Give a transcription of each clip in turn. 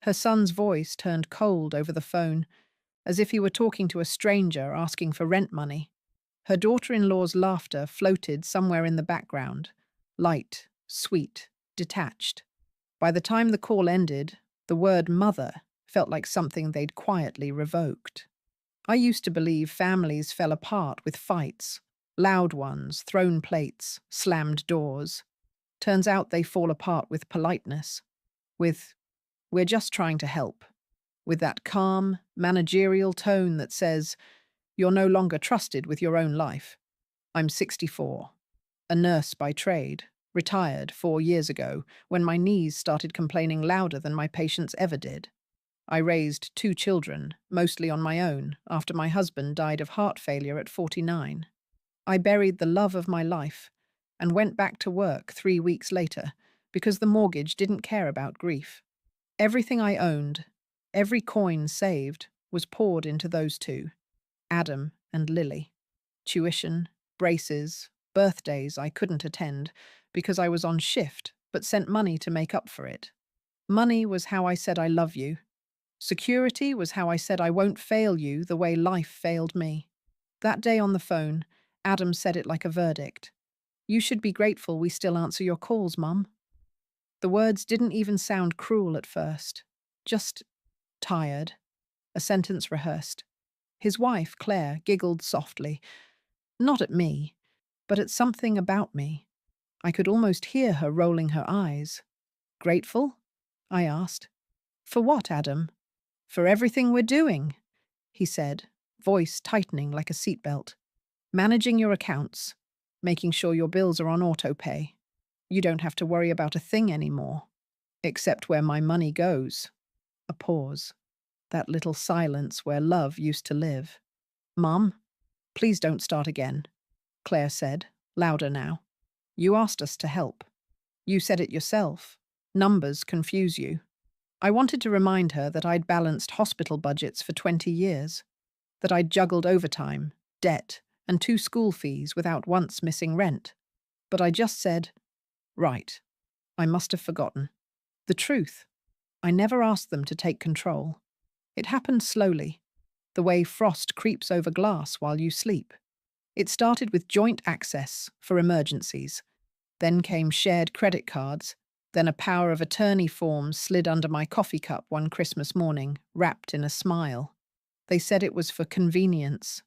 Her son's voice turned cold over the phone, as if he were talking to a stranger asking for rent money. Her daughter-in-law's laughter floated somewhere in the background, light, sweet, detached. By the time the call ended, the word mother felt like something they'd quietly revoked. I used to believe families fell apart with fights, loud ones, thrown plates, slammed doors. Turns out they fall apart with politeness, with, "We're just trying to help," with that calm, managerial tone that says, "You're no longer trusted with your own life." I'm 64, a nurse by trade, retired 4 years ago when my knees started complaining louder than my patients ever did. I raised 2 children, mostly on my own, after my husband died of heart failure at 49. I buried the love of my life and went back to work 3 weeks later because the mortgage didn't care about grief. Everything I owned, every coin saved, was poured into those two, Adam and Lily. Tuition, braces, birthdays I couldn't attend because I was on shift but sent money to make up for it. Money was how I said I love you. Security was how I said I won't fail you the way life failed me. That day on the phone, Adam said it like a verdict. "You should be grateful we still answer your calls, Mum." The words didn't even sound cruel at first, just tired, a sentence rehearsed. His wife, Claire, giggled softly, not at me, but at something about me. I could almost hear her rolling her eyes. "Grateful?" I asked. "For what, Adam?" "For everything we're doing," he said, voice tightening like a seatbelt. "Managing your accounts, making sure your bills are on autopay. You don't have to worry about a thing anymore, except where my money goes." A pause. That little silence where love used to live. "Mum, please don't start again," Claire said, louder now. "You asked us to help. You said it yourself. Numbers confuse you." I wanted to remind her that I'd balanced hospital budgets for 20 years, that I'd juggled overtime, debt, and 2 school fees without once missing rent. But I just said, "Right, I must have forgotten." The truth, I never asked them to take control. It happened slowly, the way frost creeps over glass while you sleep. It started with joint access for emergencies. Then came shared credit cards. Then a power of attorney form slid under my coffee cup one Christmas morning, wrapped in a smile. They said it was for convenience,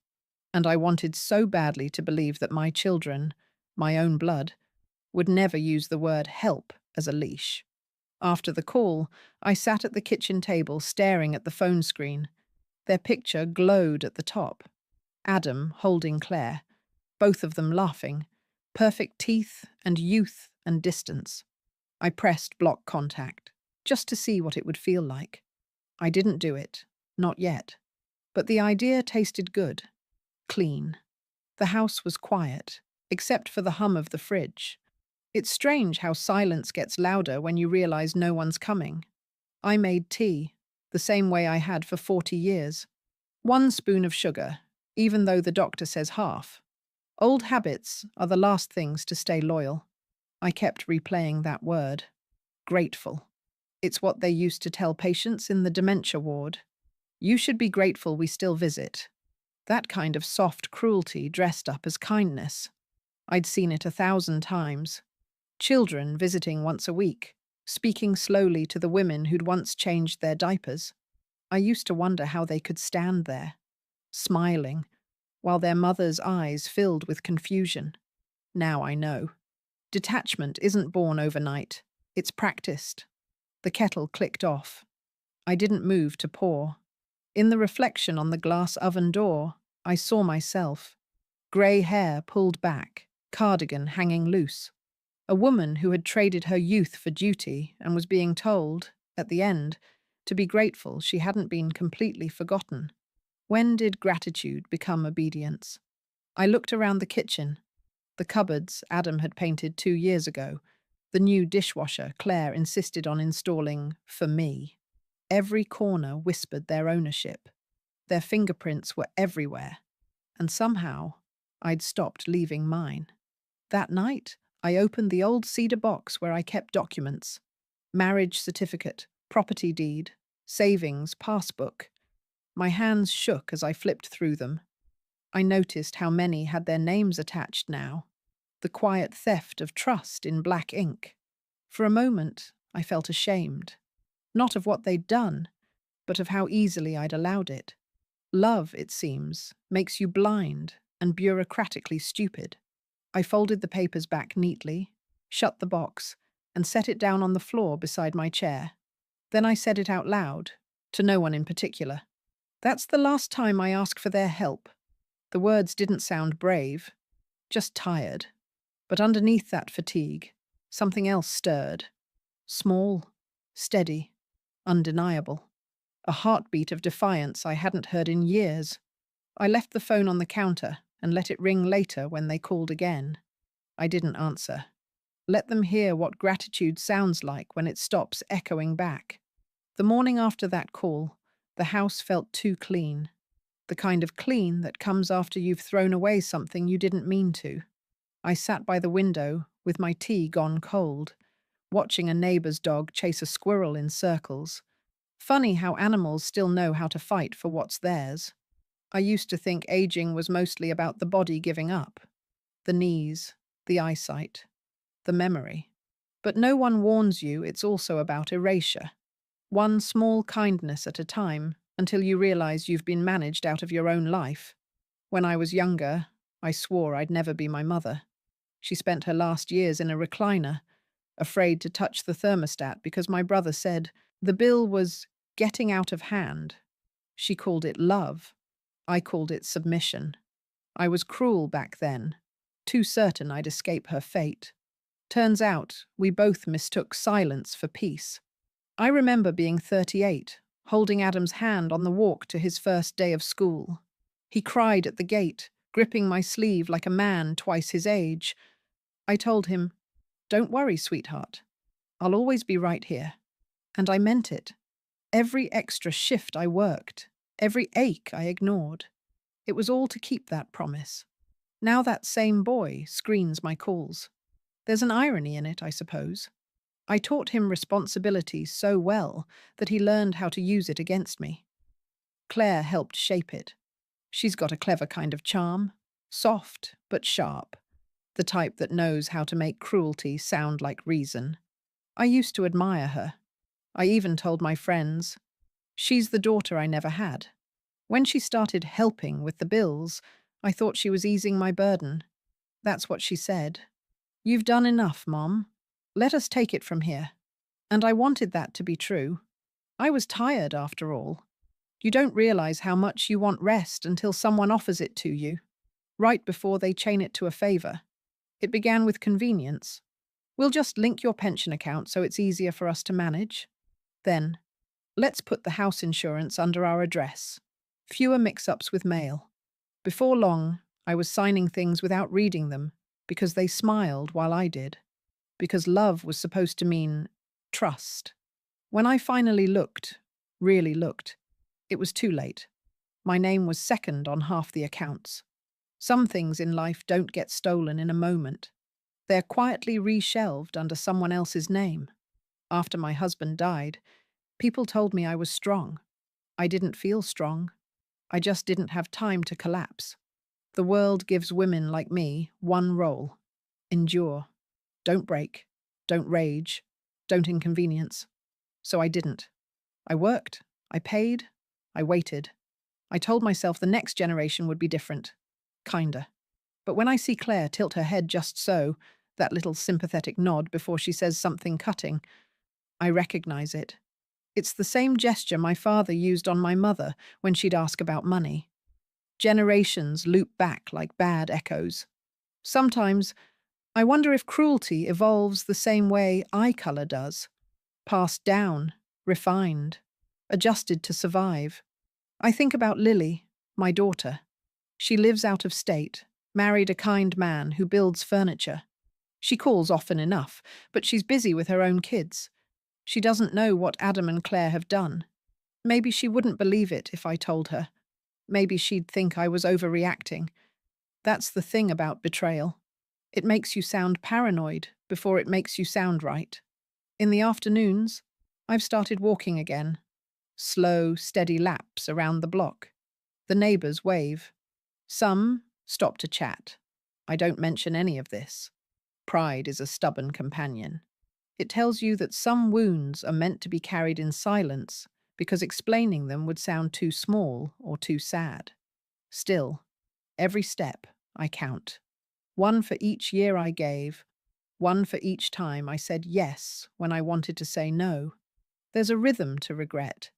and I wanted so badly to believe that my children, my own blood, would never use the word help as a leash. After the call, I sat at the kitchen table staring at the phone screen. Their picture glowed at the top. Adam holding Claire, both of them laughing, perfect teeth and youth and distance. I pressed block contact, just to see what it would feel like. I didn't do it, not yet. But the idea tasted good, clean. The house was quiet, except for the hum of the fridge. It's strange how silence gets louder when you realize no one's coming. I made tea, the same way I had for 40 years. 1 spoon of sugar, even though the doctor says half. Old habits are the last things to stay loyal. I kept replaying that word. Grateful. It's what they used to tell patients in the dementia ward. "You should be grateful we still visit." That kind of soft cruelty dressed up as kindness. I'd seen it 1,000 times. Children visiting once a week, speaking slowly to the women who'd once changed their diapers. I used to wonder how they could stand there, smiling, while their mother's eyes filled with confusion. Now I know. Detachment isn't born overnight. It's practiced. The kettle clicked off. I didn't move to pour. In the reflection on the glass oven door, I saw myself. Grey hair pulled back, cardigan hanging loose. A woman who had traded her youth for duty and was being told, at the end, to be grateful she hadn't been completely forgotten. When did gratitude become obedience? I looked around the kitchen. The cupboards Adam had painted 2 years ago. The new dishwasher Claire insisted on installing for me. Every corner whispered their ownership. Their fingerprints were everywhere. And somehow, I'd stopped leaving mine. That night, I opened the old cedar box where I kept documents. Marriage certificate, property deed, savings, passbook. My hands shook as I flipped through them. I noticed how many had their names attached now. The quiet theft of trust in black ink. For a moment, I felt ashamed. Not of what they'd done, but of how easily I'd allowed it. Love, it seems, makes you blind and bureaucratically stupid. I folded the papers back neatly, shut the box, and set it down on the floor beside my chair. Then I said it out loud, to no one in particular. That's the last time I ask for their help. The words didn't sound brave, just tired. But underneath that fatigue, something else stirred. Small, steady, undeniable. A heartbeat of defiance I hadn't heard in years. I left the phone on the counter and let it ring later when they called again. I didn't answer. Let them hear what gratitude sounds like when it stops echoing back. The morning after that call, the house felt too clean. The kind of clean that comes after you've thrown away something you didn't mean to. I sat by the window with my tea gone cold, watching a neighbor's dog chase a squirrel in circles. Funny how animals still know how to fight for what's theirs. I used to think aging was mostly about the body giving up. The knees, the eyesight, the memory. But no one warns you it's also about erasure. One small kindness at a time until you realize you've been managed out of your own life. When I was younger, I swore I'd never be my mother. She spent her last years in a recliner, afraid to touch the thermostat because my brother said the bill was getting out of hand. She called it love. I called it submission. I was cruel back then, too certain I'd escape her fate. Turns out, we both mistook silence for peace. I remember being 38, holding Adam's hand on the walk to his first day of school. He cried at the gate, gripping my sleeve like a man twice his age. I told him, "Don't worry, sweetheart. I'll always be right here." And I meant it. Every extra shift I worked, every ache I ignored. It was all to keep that promise. Now that same boy screens my calls. There's an irony in it, I suppose. I taught him responsibility so well that he learned how to use it against me. Claire helped shape it. She's got a clever kind of charm, soft but sharp, the type that knows how to make cruelty sound like reason. I used to admire her. I even told my friends, she's the daughter I never had. When she started helping with the bills, I thought she was easing my burden. That's what she said. "You've done enough, Mom. Let us take it from here." And I wanted that to be true. I was tired, after all. You don't realize how much you want rest until someone offers it to you, right before they chain it to a favor. It began with convenience. "We'll just link your pension account so it's easier for us to manage." Then, "Let's put the house insurance under our address. Fewer mix-ups with mail." Before long, I was signing things without reading them, because they smiled while I did. Because love was supposed to mean trust. When I finally looked, really looked, it was too late. My name was second on half the accounts. Some things in life don't get stolen in a moment. They're quietly reshelved under someone else's name. After my husband died, people told me I was strong. I didn't feel strong. I just didn't have time to collapse. The world gives women like me one role: endure. Don't break. Don't rage. Don't inconvenience. So I didn't. I worked. I paid. I waited. I told myself the next generation would be different. Kinder. But when I see Claire tilt her head just so, that little sympathetic nod before she says something cutting, I recognize it. It's the same gesture my father used on my mother when she'd ask about money. Generations loop back like bad echoes. Sometimes, I wonder if cruelty evolves the same way eye color does. Passed down, refined, adjusted to survive. I think about Lily, my daughter. She lives out of state, married a kind man who builds furniture. She calls often enough, but she's busy with her own kids. She doesn't know what Adam and Claire have done. Maybe she wouldn't believe it if I told her. Maybe she'd think I was overreacting. That's the thing about betrayal. It makes you sound paranoid before it makes you sound right. In the afternoons, I've started walking again. slow, steady laps around the block. The neighbors wave. Some stop to chat. I don't mention any of this. Pride is a stubborn companion. It tells you that some wounds are meant to be carried in silence because explaining them would sound too small or too sad. Still, every step I count. One for each year I gave, one for each time I said yes when I wanted to say no. There's a rhythm to regret.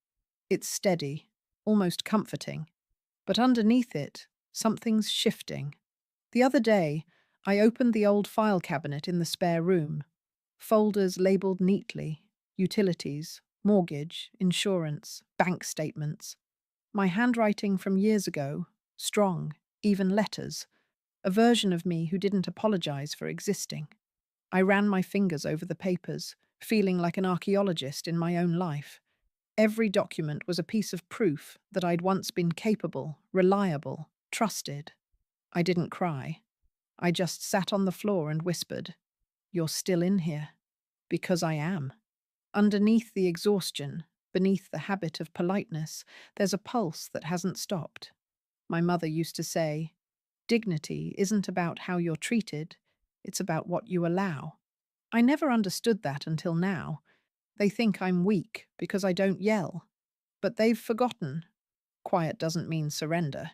It's steady, almost comforting. But underneath it, something's shifting. The other day, I opened the old file cabinet in the spare room. Folders labeled neatly: utilities, mortgage, insurance, bank statements. My handwriting from years ago, strong, even letters. A version of me who didn't apologize for existing. I ran my fingers over the papers, feeling like an archaeologist in my own life. Every document was a piece of proof that I'd once been capable, reliable, trusted. I didn't cry. I just sat on the floor and whispered, "You're still in here." Because I am. Underneath the exhaustion, beneath the habit of politeness, there's a pulse that hasn't stopped. My mother used to say, "Dignity isn't about how you're treated, it's about what you allow." I never understood that until now. They think I'm weak because I don't yell. But they've forgotten. Quiet doesn't mean surrender.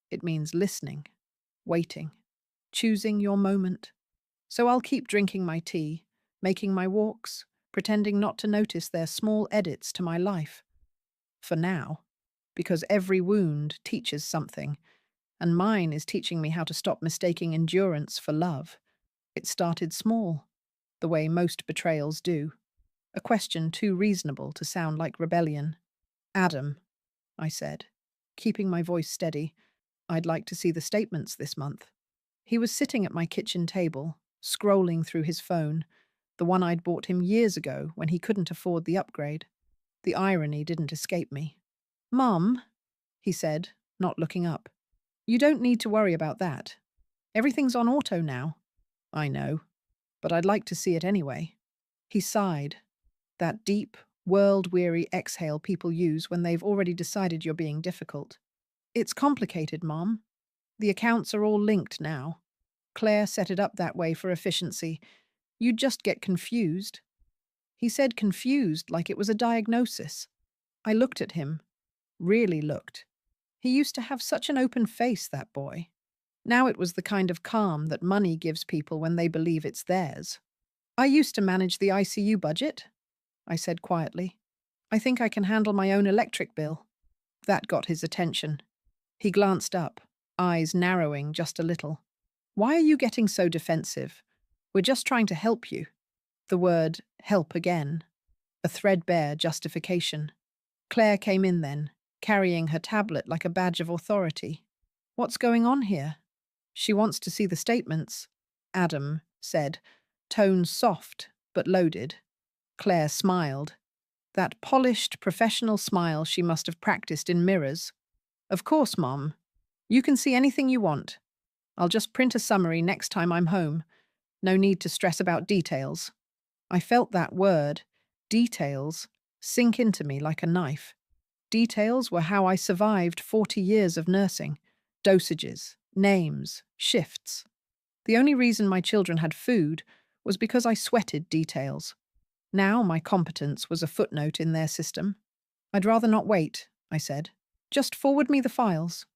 It means listening, waiting, choosing your moment. So I'll keep drinking my tea, making my walks, pretending not to notice their small edits to my life. For now, because every wound teaches something, and mine is teaching me how to stop mistaking endurance for love. It started small, the way most betrayals do. A question too reasonable to sound like rebellion. "Adam," I said, keeping my voice steady, "I'd like to see the statements this month." He was sitting at my kitchen table, scrolling through his phone, the one I'd bought him years ago when he couldn't afford the upgrade. The irony didn't escape me. "Mum," he said, not looking up, "you don't need to worry about that. Everything's on auto now." "I know, but I'd like to see it anyway." He sighed, that deep, world-weary exhale people use when they've already decided you're being difficult. "It's complicated, Mom. The accounts are all linked now. Claire set it up that way for efficiency. You'd just get confused." He said confused like it was a diagnosis. I looked at him, really looked. He used to have such an open face, that boy. Now it was the kind of calm that money gives people when they believe it's theirs. "I used to manage the ICU budget," I said quietly. "I think I can handle my own electric bill." That got his attention. He glanced up, eyes narrowing just a little. "Why are you getting so defensive? We're just trying to help you." The word "help" again. A threadbare justification. Claire came in then, carrying her tablet like a badge of authority. "What's going on here?" "She wants to see the statements," Adam said, tone soft but loaded. Claire smiled. That polished, professional smile she must have practiced in mirrors. "Of course, Mom. You can see anything you want. I'll just print a summary next time I'm home. No need to stress about details." I felt that word, details, sink into me like a knife. Details were how I survived 40 years of nursing. Dosages, names, shifts. The only reason my children had food was because I sweated details. Now my competence was a footnote in their system. "I'd rather not wait," I said. "Just forward me the files."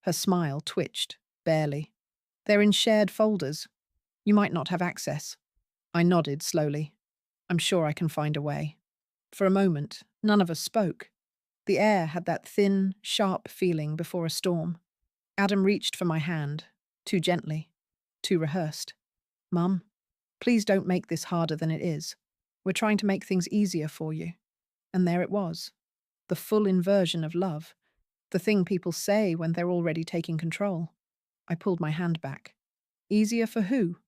Her smile twitched, barely. "They're in shared folders. You might not have access." I nodded slowly. "I'm sure I can find a way." For a moment, none of us spoke. The air had that thin, sharp feeling before a storm. Adam reached for my hand, too gently, too rehearsed. "Mum, please don't make this harder than it is. We're trying to make things easier for you." And there it was. The full inversion of love. The thing people say when they're already taking control. I pulled my hand back. "Easier for who?"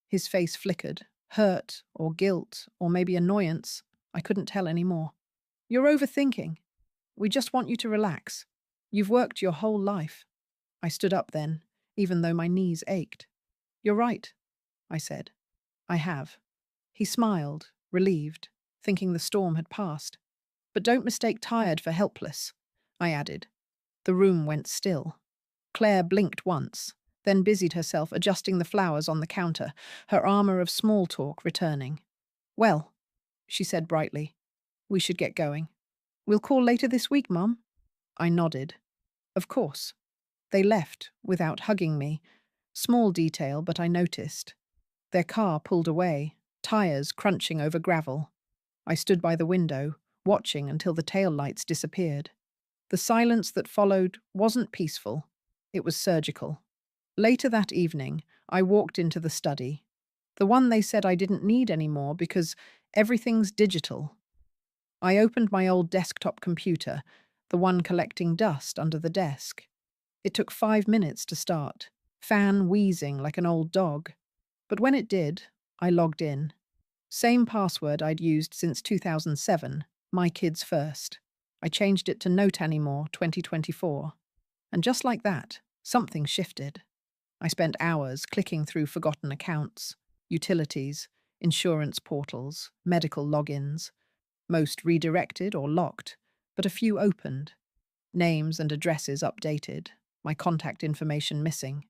His face flickered, hurt or guilt or maybe annoyance. I couldn't tell any more. "You're overthinking. We just want you to relax. You've worked your whole life." I stood up then, even though my knees ached. "You're right," I said. "I have." He smiled, relieved, thinking the storm had passed. But don't mistake tired for helpless, I added. The room went still. Claire blinked once, then busied herself adjusting the flowers on the counter, her armor of small talk returning. Well, she said brightly, we should get going. We'll call later this week, Mum. I nodded. Of course. They left, without hugging me. Small detail, but I noticed. Their car pulled away, tires crunching over gravel. I stood by the window, watching until the tail lights disappeared. The silence that followed wasn't peaceful. It was surgical. Later that evening, I walked into the study. The one they said I didn't need anymore because everything's digital. I opened my old desktop computer, the one collecting dust under the desk. It took 5 minutes to start, fan wheezing like an old dog. But when it did, I logged in. Same password I'd used since 2007, my kids first. I changed it to Note Anymore 2024. And just like that, something shifted. I spent hours clicking through forgotten accounts, utilities, insurance portals, medical logins. Most redirected or locked, but a few opened. Names and addresses updated, my contact information missing.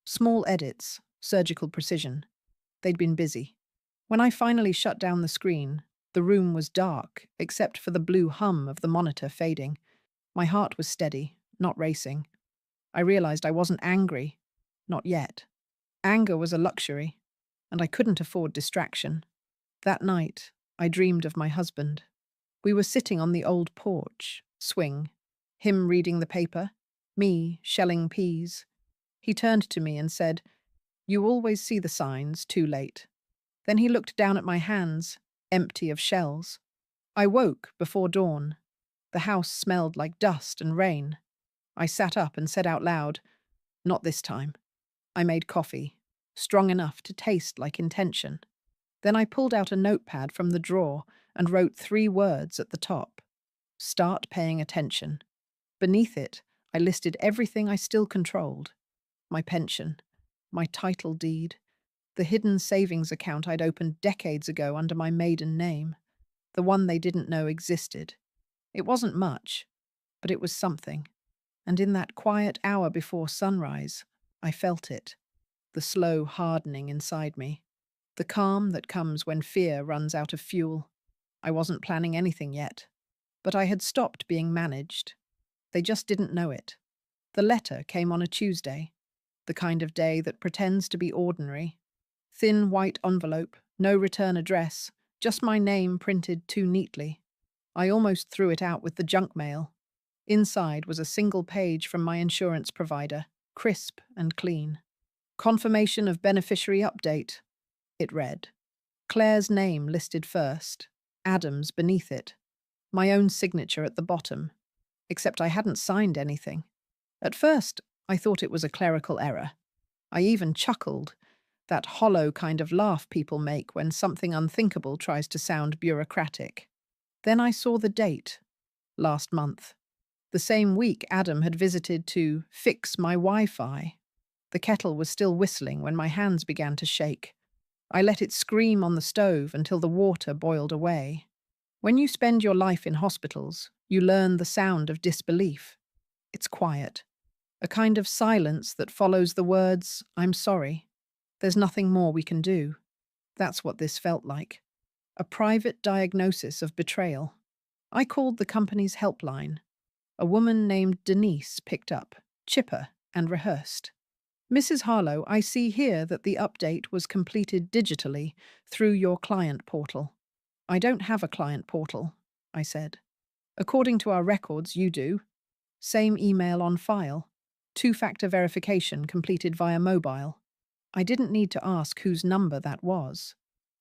Small edits, surgical precision. They'd been busy. When I finally shut down the screen, the room was dark, except for the blue hum of the monitor fading. My heart was steady, not racing. I realized I wasn't angry. Not yet. Anger was a luxury, and I couldn't afford distraction. That night, I dreamed of my husband. We were sitting on the old porch, swing, him reading the paper, me shelling peas. He turned to me and said, "You always see the signs too late." Then he looked down at my hands, empty of shells. I woke before dawn. The house smelled like dust and rain. I sat up and said out loud, "Not this time." I made coffee, strong enough to taste like intention. Then I pulled out a notepad from the drawer and wrote 3 words at the top. Start paying attention. Beneath it, I listed everything I still controlled. My pension, my title deed, the hidden savings account I'd opened decades ago under my maiden name, the one they didn't know existed. It wasn't much, but it was something. And in that quiet hour before sunrise, I felt it, the slow hardening inside me, the calm that comes when fear runs out of fuel. I wasn't planning anything yet, but I had stopped being managed. They just didn't know it. The letter came on a Tuesday, the kind of day that pretends to be ordinary. Thin white envelope, no return address, just my name printed too neatly. I almost threw it out with the junk mail. Inside was a single page from my insurance provider, crisp and clean. Confirmation of beneficiary update, it read. Claire's name listed first, Adam's beneath it, my own signature at the bottom, except I hadn't signed anything. At first, I thought it was a clerical error. I even chuckled, that hollow kind of laugh people make when something unthinkable tries to sound bureaucratic. Then I saw the date, last month. The same week Adam had visited to fix my Wi-Fi. The kettle was still whistling when my hands began to shake. I let it scream on the stove until the water boiled away. When you spend your life in hospitals, you learn the sound of disbelief. It's quiet, a kind of silence that follows the words, "I'm sorry. There's nothing more we can do." That's what this felt like. A private diagnosis of betrayal. I called the company's helpline. A woman named Denise picked up, chipper and rehearsed. "Mrs. Harlow, I see here that the update was completed digitally through your client portal." "I don't have a client portal," I said. "According to our records, you do. Same email on file. 2-factor verification completed via mobile." I didn't need to ask whose number that was.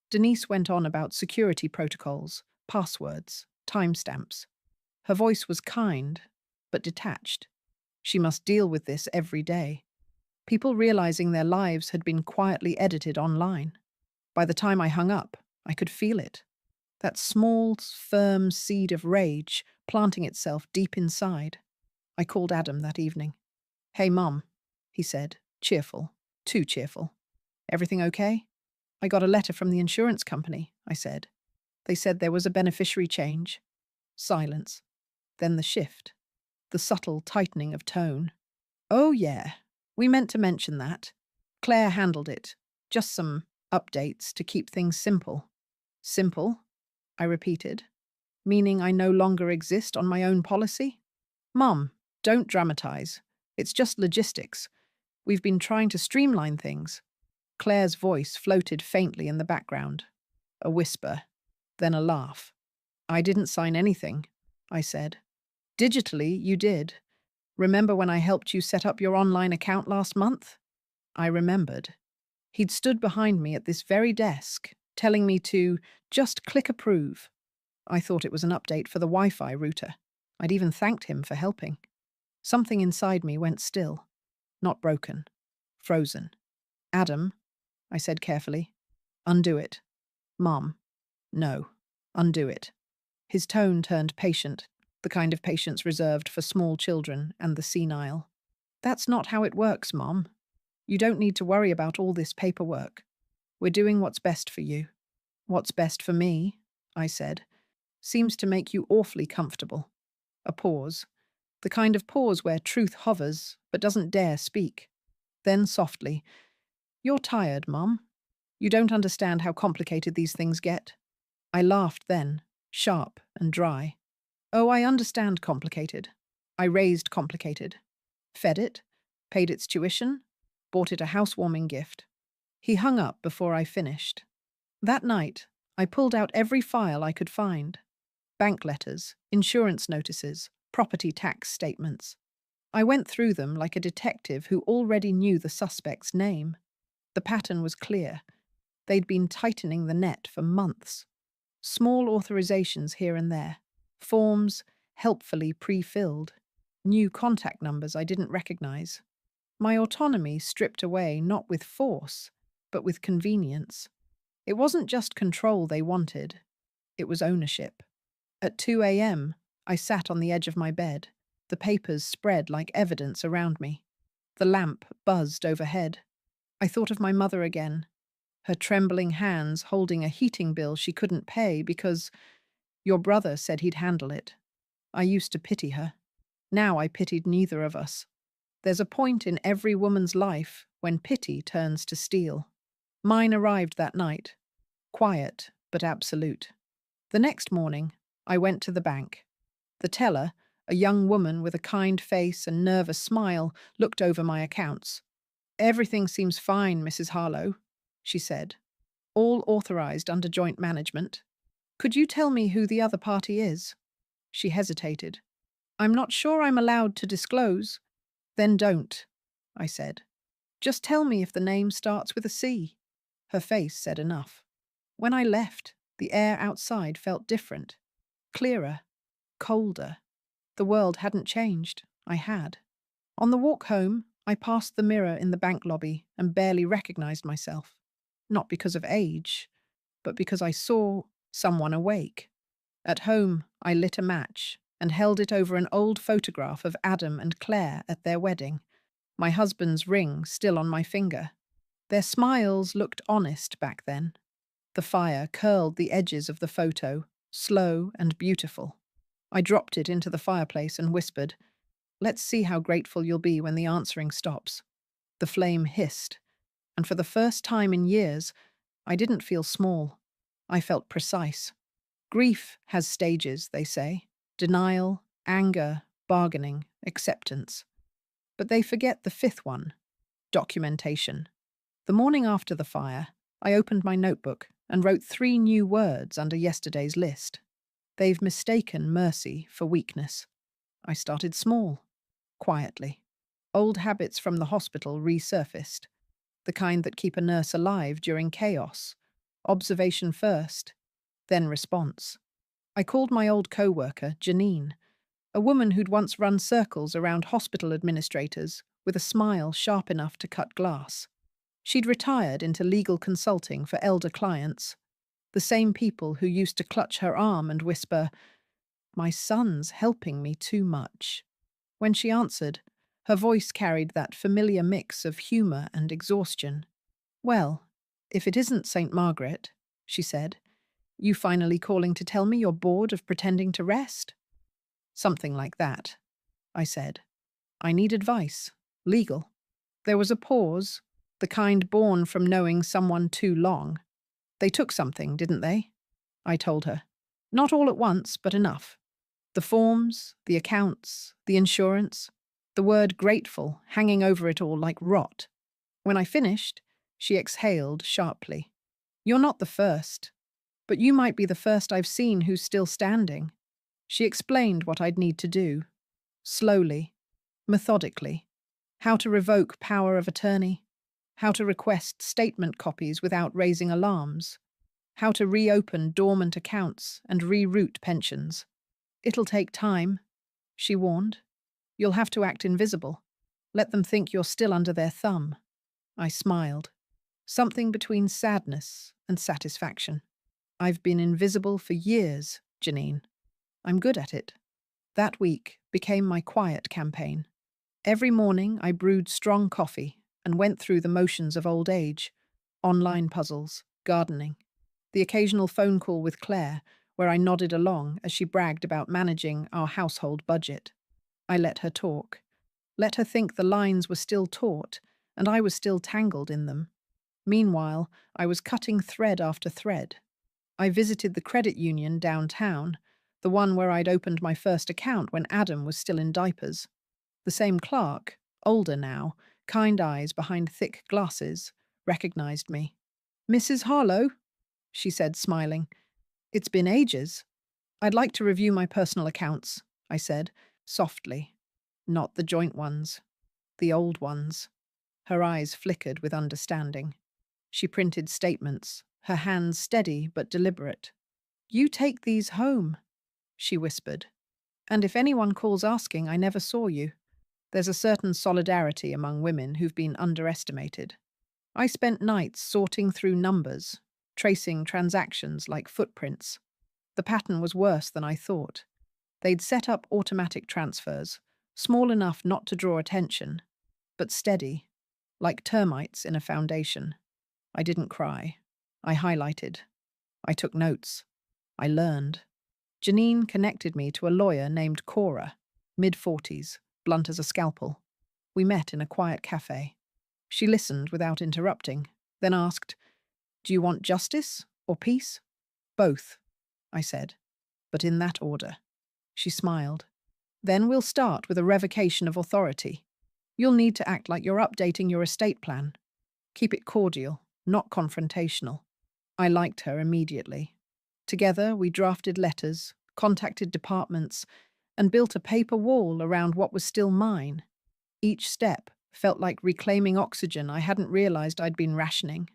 Denise went on about security protocols, passwords, timestamps. Her voice was kind, but detached. She must deal with this every day. People realizing their lives had been quietly edited online. By the time I hung up, I could feel it. That small, firm seed of rage planting itself deep inside. I called Adam that evening. "Hey, Mum," he said, cheerful, too cheerful. "Everything okay?" "I got a letter from the insurance company," I said. "They said there was a beneficiary change." Silence. Then the shift. The subtle tightening of tone. Oh, yeah. We meant to mention that. Claire handled it. Just some updates to keep things simple. Simple? I repeated. Meaning I no longer exist on my own policy? Mum, don't dramatize. It's just logistics. We've been trying to streamline things. Claire's voice floated faintly in the background. A whisper, then a laugh. I didn't sign anything, I said. Digitally, you did. Remember when I helped you set up your online account last month? I remembered. He'd stood behind me at this very desk, telling me to just click approve. I thought it was an update for the Wi-Fi router. I'd even thanked him for helping. Something inside me went still. Not broken. Frozen. Adam, I said carefully. Undo it. Mom. No. Undo it. His tone turned patient, the kind of patience reserved for small children and the senile. That's not how it works, Mom. You don't need to worry about all this paperwork. We're doing what's best for you. What's best for me, I said, seems to make you awfully comfortable. A pause. The kind of pause where truth hovers but doesn't dare speak. Then softly, You're tired, Mum. You don't understand how complicated these things get. I laughed then, sharp and dry. Oh, I understand complicated. I raised complicated. Fed it, paid its tuition, bought it a housewarming gift. He hung up before I finished. That night, I pulled out every file I could find. Bank letters, insurance notices, property tax statements. I went through them like a detective who already knew the suspect's name. The pattern was clear. They'd been tightening the net for months. Small authorizations here and there. Forms helpfully pre-filled. New contact numbers I didn't recognize. My autonomy stripped away not with force, but with convenience. It wasn't just control they wanted. It was ownership. At 2 a.m., I sat on the edge of my bed. The papers spread like evidence around me. The lamp buzzed overhead. I thought of my mother again, her trembling hands holding a heating bill she couldn't pay because your brother said he'd handle it. I used to pity her. Now I pitied neither of us. There's a point in every woman's life when pity turns to steel. Mine arrived that night, quiet but absolute. The next morning, I went to the bank. The teller, a young woman with a kind face and nervous smile, looked over my accounts. Everything seems fine, Mrs. Harlow, she said. All authorized under joint management. Could you tell me who the other party is? She hesitated. I'm not sure I'm allowed to disclose. Then don't, I said. Just tell me if the name starts with a C. Her face said enough. When I left, the air outside felt different. Clearer. Colder. The world hadn't changed. I had. On the walk home, I passed the mirror in the bank lobby and barely recognized myself. Not because of age, but because I saw someone awake. At home, I lit a match and held it over an old photograph of Adam and Claire at their wedding, my husband's ring still on my finger. Their smiles looked honest back then. The fire curled the edges of the photo, slow and beautiful. I dropped it into the fireplace and whispered, Let's see how grateful you'll be when the answering stops. The flame hissed, and for the first time in years, I didn't feel small. I felt precise. Grief has stages, they say. Denial, anger, bargaining, acceptance. But they forget the fifth one, documentation. The morning after the fire, I opened my notebook and wrote 3 new words under yesterday's list. They've mistaken mercy for weakness. I started small, quietly. Old habits from the hospital resurfaced, the kind that keep a nurse alive during chaos. Observation first, then response. I called my old co-worker, Janine, a woman who'd once run circles around hospital administrators with a smile sharp enough to cut glass. She'd retired into legal consulting for elder clients, the same people who used to clutch her arm and whisper, "My son's helping me too much." When she answered, her voice carried that familiar mix of humour and exhaustion. "Well, if it isn't St. Margaret," she said, You finally calling to tell me you're bored of pretending to rest? Something like that, I said. I need advice. Legal. There was a pause, the kind born from knowing someone too long. They took something, didn't they? I told her. Not all at once, but enough. The forms, the accounts, the insurance, the word grateful hanging over it all like rot. When I finished, she exhaled sharply. You're not the first, but you might be the first I've seen who's still standing. She explained what I'd need to do. Slowly, methodically. How to revoke power of attorney. How to request statement copies without raising alarms. How to reopen dormant accounts and reroute pensions. It'll take time, she warned. You'll have to act invisible. Let them think you're still under their thumb. I smiled. Something between sadness and satisfaction. I've been invisible for years, Janine. I'm good at it. That week became my quiet campaign. Every morning I brewed strong coffee and went through the motions of old age, online puzzles, gardening. The occasional phone call with Claire, where I nodded along as she bragged about managing our household budget. I let her talk. Let her think the lines were still taut, and I was still tangled in them. Meanwhile, I was cutting thread after thread. I visited the credit union downtown, the one where I'd opened my first account when Adam was still in diapers. The same clerk, older now, kind eyes behind thick glasses, recognized me. Mrs. Harlow, she said, smiling. It's been ages. I'd like to review my personal accounts, I said, softly. Not the joint ones. The old ones. Her eyes flickered with understanding. She printed statements, her hands steady but deliberate. You take these home, she whispered. And if anyone calls asking, I never saw you. There's a certain solidarity among women who've been underestimated. I spent nights sorting through numbers, tracing transactions like footprints. The pattern was worse than I thought. They'd set up automatic transfers, small enough not to draw attention, but steady, like termites in a foundation. I didn't cry. I highlighted. I took notes. I learned. Janine connected me to a lawyer named Cora, mid-40s, blunt as a scalpel. We met in a quiet cafe. She listened without interrupting, then asked, Do you want justice or peace? Both, I said, but in that order. She smiled. Then we'll start with a revocation of authority. You'll need to act like you're updating your estate plan. Keep it cordial, not confrontational. I liked her immediately. Together, we drafted letters, contacted departments, and built a paper wall around what was still mine. Each step felt like reclaiming oxygen I hadn't realized I'd been rationing.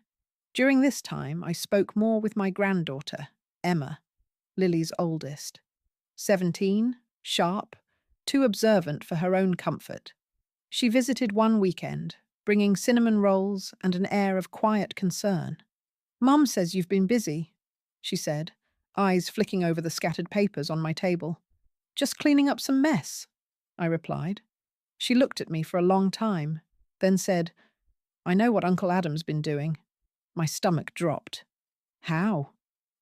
During this time, I spoke more with my granddaughter, Emma, Lily's oldest. 17, sharp, too observant for her own comfort. She visited one weekend, bringing cinnamon rolls and an air of quiet concern. Mum says you've been busy, she said, eyes flicking over the scattered papers on my table. Just cleaning up some mess, I replied. She looked at me for a long time, then said, I know what Uncle Adam's been doing. My stomach dropped. How?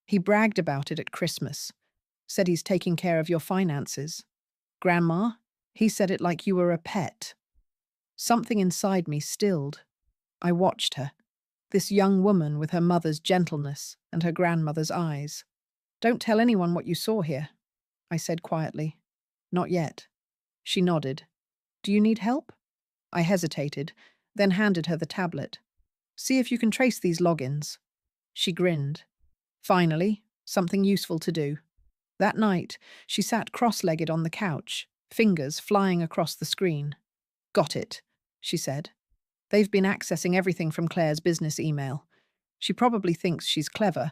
He bragged about it at Christmas. Said he's taking care of your finances. Grandma, he said it like you were a pet. Something inside me stilled. I watched her, this young woman with her mother's gentleness and her grandmother's eyes. Don't tell anyone what you saw here, I said quietly. Not yet. She nodded. Do you need help? I hesitated, then handed her the tablet. See if you can trace these logins. She grinned. Finally, something useful to do. That night, she sat cross-legged on the couch, fingers flying across the screen. Got it, she said. They've been accessing everything from Claire's business email. She probably thinks she's clever,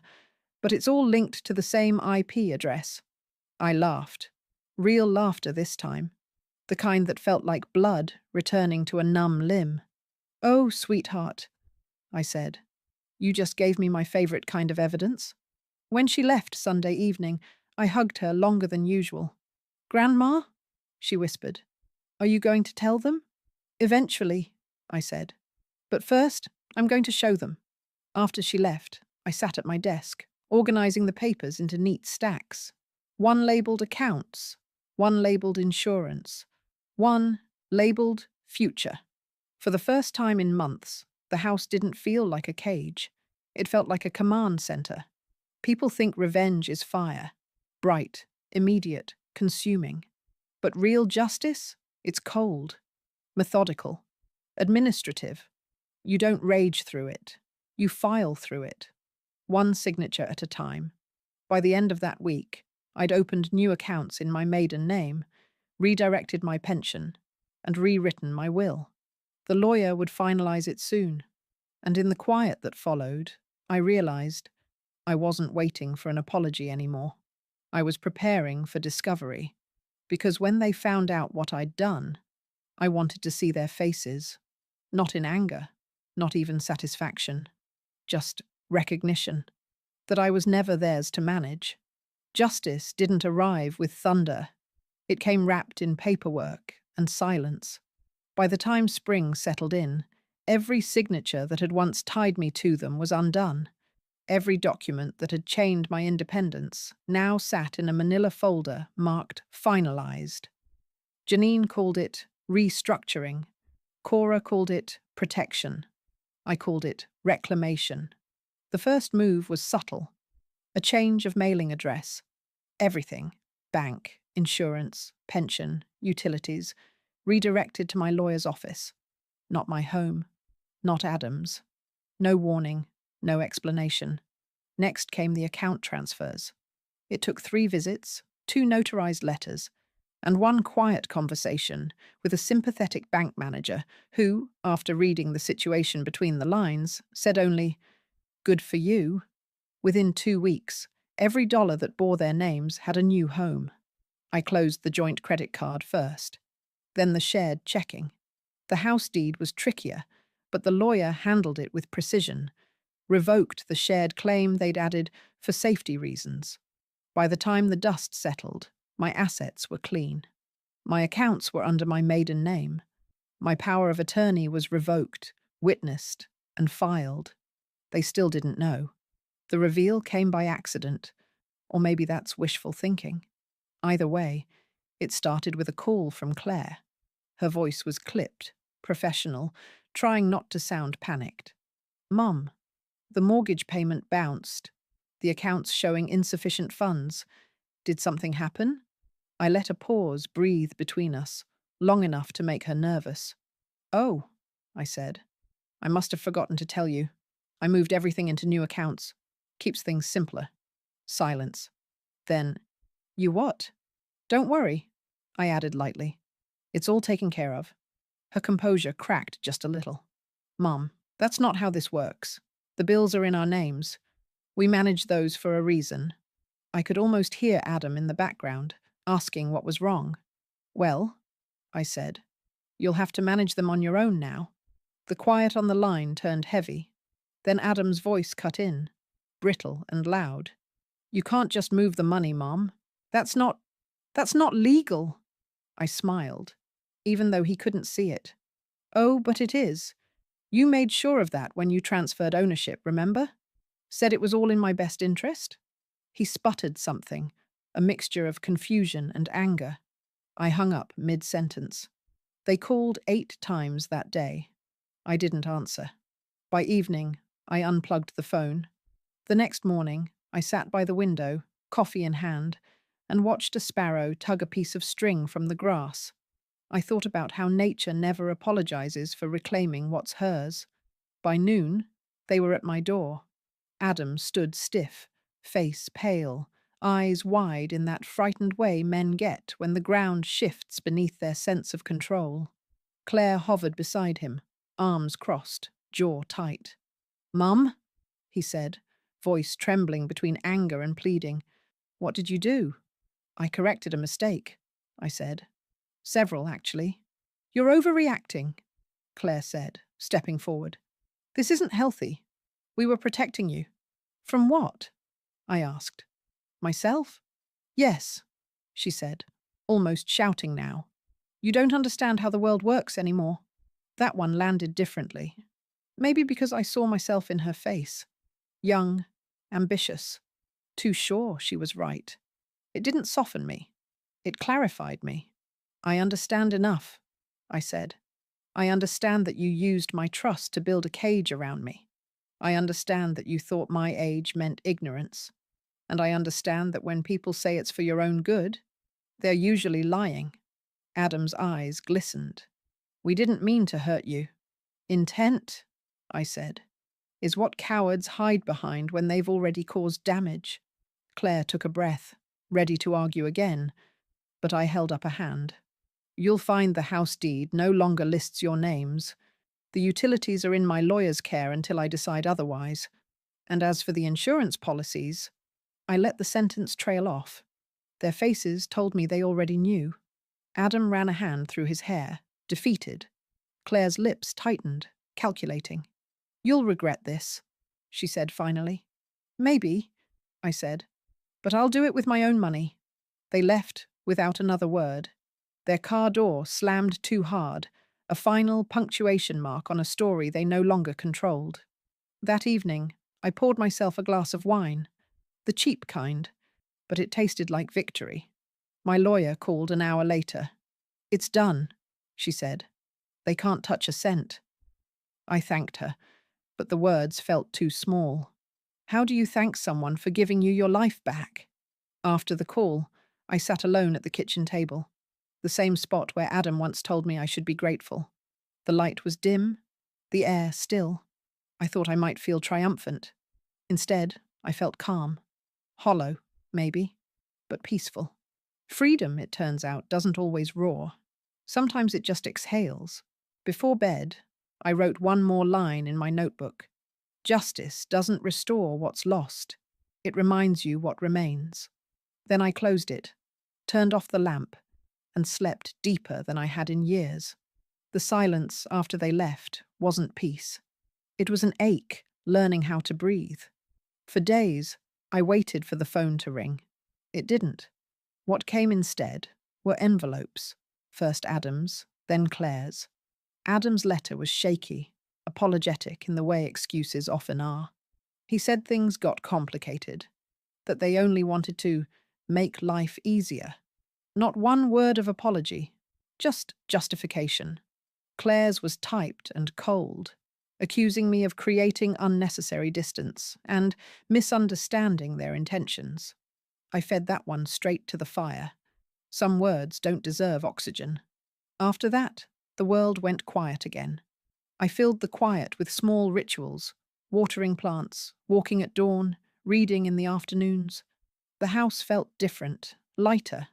but it's all linked to the same IP address. I laughed. Real laughter this time. The kind that felt like blood returning to a numb limb. Oh, sweetheart, I said. You just gave me my favorite kind of evidence. When she left Sunday evening, I hugged her longer than usual. Grandma? She whispered. Are you going to tell them? Eventually, I said. But first, I'm going to show them. After she left, I sat at my desk, organizing the papers into neat stacks. One labeled accounts, one labeled insurance, one labeled future. For the first time in months, the house didn't feel like a cage. It felt like a command center. People think revenge is fire, bright, immediate, consuming. But real justice? It's cold, methodical, administrative. You don't rage through it. You file through it, one signature at a time. By the end of that week, I'd opened new accounts in my maiden name, redirected my pension, and rewritten my will. The lawyer would finalize it soon, and in the quiet that followed, I realized I wasn't waiting for an apology anymore. I was preparing for discovery, because when they found out what I'd done, I wanted to see their faces, not in anger, not even satisfaction, just recognition, that I was never theirs to manage. Justice didn't arrive with thunder. It came wrapped in paperwork and silence. By the time spring settled in, every signature that had once tied me to them was undone. Every document that had chained my independence now sat in a manila folder marked finalized. Janine called it restructuring. Cora called it protection. I called it reclamation. The first move was subtle. A change of mailing address. Everything, bank, insurance, pension, utilities, redirected to my lawyer's office. Not my home. Not Adam's. No warning, no explanation. Next came the account transfers. It took 3 visits, 2 notarized letters, and 1 quiet conversation with a sympathetic bank manager who, after reading the situation between the lines, said only, "Good for you." Within 2 weeks, every dollar that bore their names had a new home. I closed the joint credit card first, then the shared checking. The house deed was trickier, but the lawyer handled it with precision, revoked the shared claim they'd added for safety reasons. By the time the dust settled, my assets were clean. My accounts were under my maiden name. My power of attorney was revoked, witnessed, and filed. They still didn't know. The reveal came by accident, or maybe that's wishful thinking. Either way, it started with a call from Claire. Her voice was clipped, professional, trying not to sound panicked. "Mum, the mortgage payment bounced. The accounts showing insufficient funds. Did something happen?" I let a pause breathe between us, long enough to make her nervous. "Oh," I said. "I must have forgotten to tell you. I moved everything into new accounts. Keeps things simpler." Silence. Then, "You what?" "Don't worry," I added lightly. "It's all taken care of." Her composure cracked just a little. "Mum, that's not how this works. The bills are in our names. We manage those for a reason." I could almost hear Adam in the background, asking what was wrong. "Well," I said, "you'll have to manage them on your own now." The quiet on the line turned heavy. Then Adam's voice cut in, brittle and loud. "You can't just move the money, Mom. That's not legal." I smiled, even though he couldn't see it. "Oh, but it is. You made sure of that when you transferred ownership, remember? Said it was all in my best interest?" He sputtered something, a mixture of confusion and anger. I hung up mid-sentence. They called 8 times that day. I didn't answer. By evening, I unplugged the phone. The next morning, I sat by the window, coffee in hand, and watched a sparrow tug a piece of string from the grass. I thought about how nature never apologizes for reclaiming what's hers. By noon, they were at my door. Adam stood stiff, face pale, eyes wide in that frightened way men get when the ground shifts beneath their sense of control. Claire hovered beside him, arms crossed, jaw tight. "Mum?" he said, voice trembling between anger and pleading. "What did you do?" "I corrected a mistake," I said. "Several, actually." "You're overreacting," Claire said, stepping forward. "This isn't healthy. We were protecting you." "From what?" I asked. "Myself?" "Yes," she said, almost shouting now. "You don't understand how the world works anymore." That one landed differently. Maybe because I saw myself in her face. Young, ambitious, Too sure she was right. It didn't soften me. It clarified me. I understand enough, I said. I understand that you used my trust to build a cage around me. I understand that you thought my age meant ignorance. And I understand that when people say it's for your own good, they're usually lying. Adam's eyes glistened. We didn't mean to hurt you. Intent, I said, is what cowards hide behind when they've already caused damage. Claire took a breath, ready to argue again, but I held up a hand. You'll find the house deed no longer lists your names. The utilities are in my lawyer's care until I decide otherwise. And as for the insurance policies, I let the sentence trail off. Their faces told me they already knew. Adam ran a hand through his hair, defeated. Claire's lips tightened, calculating. You'll regret this, she said finally. Maybe, I said, but I'll do it with my own money. They left without another word. Their car door slammed too hard, a final punctuation mark on a story they no longer controlled. That evening, I poured myself a glass of wine, the cheap kind, but it tasted like victory. My lawyer called an hour later. It's done, she said. They can't touch a cent. I thanked her, but the words felt too small. How do you thank someone for giving you your life back? After the call, I sat alone at the kitchen table, the same spot where Adam once told me I should be grateful. The light was dim, the air still. I thought I might feel triumphant. Instead, I felt calm. Hollow, maybe, but peaceful. Freedom, it turns out, doesn't always roar. Sometimes it just exhales. Before bed, I wrote one more line in my notebook. Justice doesn't restore what's lost. It reminds you what remains. Then I closed it, turned off the lamp, and slept deeper than I had in years. The silence after they left wasn't peace. It was an ache, learning how to breathe. For days, I waited for the phone to ring. It didn't. What came instead were envelopes, first Adam's, then Claire's. Adam's letter was shaky, apologetic in the way excuses often are. He said things got complicated, that they only wanted to make life easier. Not one word of apology, just justification. Claire's was typed and cold, accusing me of creating unnecessary distance and misunderstanding their intentions. I fed that one straight to the fire. Some words don't deserve oxygen. After that, the world went quiet again. I filled the quiet with small rituals, watering plants, walking at dawn, reading in the afternoons. The house felt different, lighter,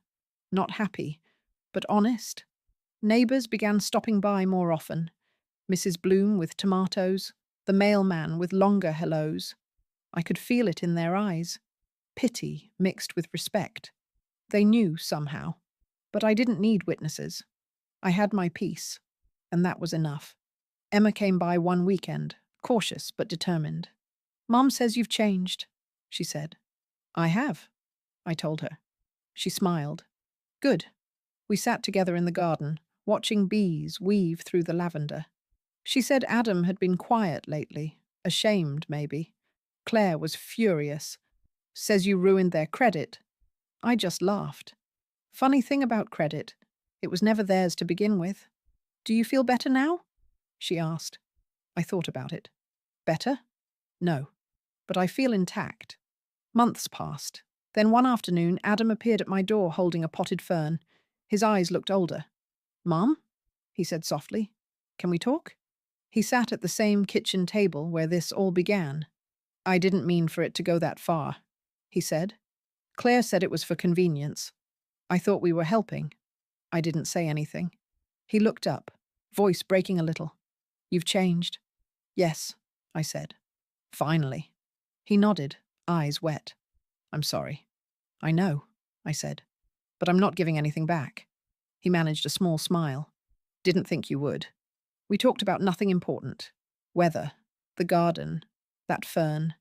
not happy, but honest. Neighbours began stopping by more often. Mrs. Bloom with tomatoes, the mailman with longer hellos. I could feel it in their eyes. Pity mixed with respect. They knew somehow. But I didn't need witnesses. I had my peace, and that was enough. Emma came by one weekend, cautious but determined. Mom says you've changed, she said. I have, I told her. She smiled. Good. We sat together in the garden, watching bees weave through the lavender. She said Adam had been quiet lately, ashamed maybe. Claire was furious. Says you ruined their credit. I just laughed. Funny thing about credit, it was never theirs to begin with. Do you feel better now? She asked. I thought about it. Better? No. But I feel intact. Months passed. Then one afternoon, Adam appeared at my door holding a potted fern. His eyes looked older. Mom? He said softly. Can we talk? He sat at the same kitchen table where this all began. I didn't mean for it to go that far, he said. Claire said it was for convenience. I thought we were helping. I didn't say anything. He looked up, voice breaking a little. You've changed. Yes, I said. Finally. He nodded, eyes wet. I'm sorry. I know, I said. But I'm not giving anything back. He managed a small smile. Didn't think you would. We talked about nothing important. Weather, the garden, that fern.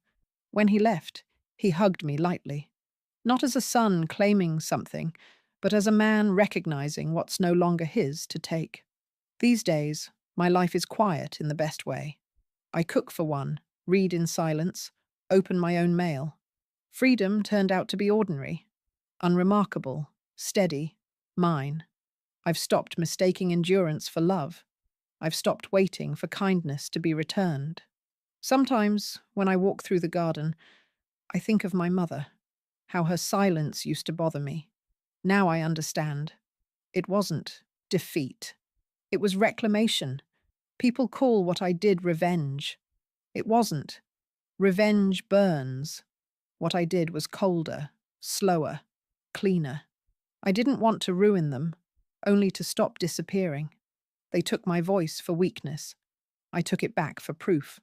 When he left, he hugged me lightly. Not as a son claiming something, but as a man recognizing what's no longer his to take. These days, my life is quiet in the best way. I cook for one, read in silence, open my own mail. Freedom turned out to be ordinary, unremarkable, steady, mine. I've stopped mistaking endurance for love. I've stopped waiting for kindness to be returned. Sometimes, when I walk through the garden, I think of my mother, how her silence used to bother me. Now I understand. It wasn't defeat. It was reclamation. People call what I did revenge. It wasn't. Revenge burns. What I did was colder, slower, cleaner. I didn't want to ruin them, only to stop disappearing. They took my voice for weakness. I took it back for proof.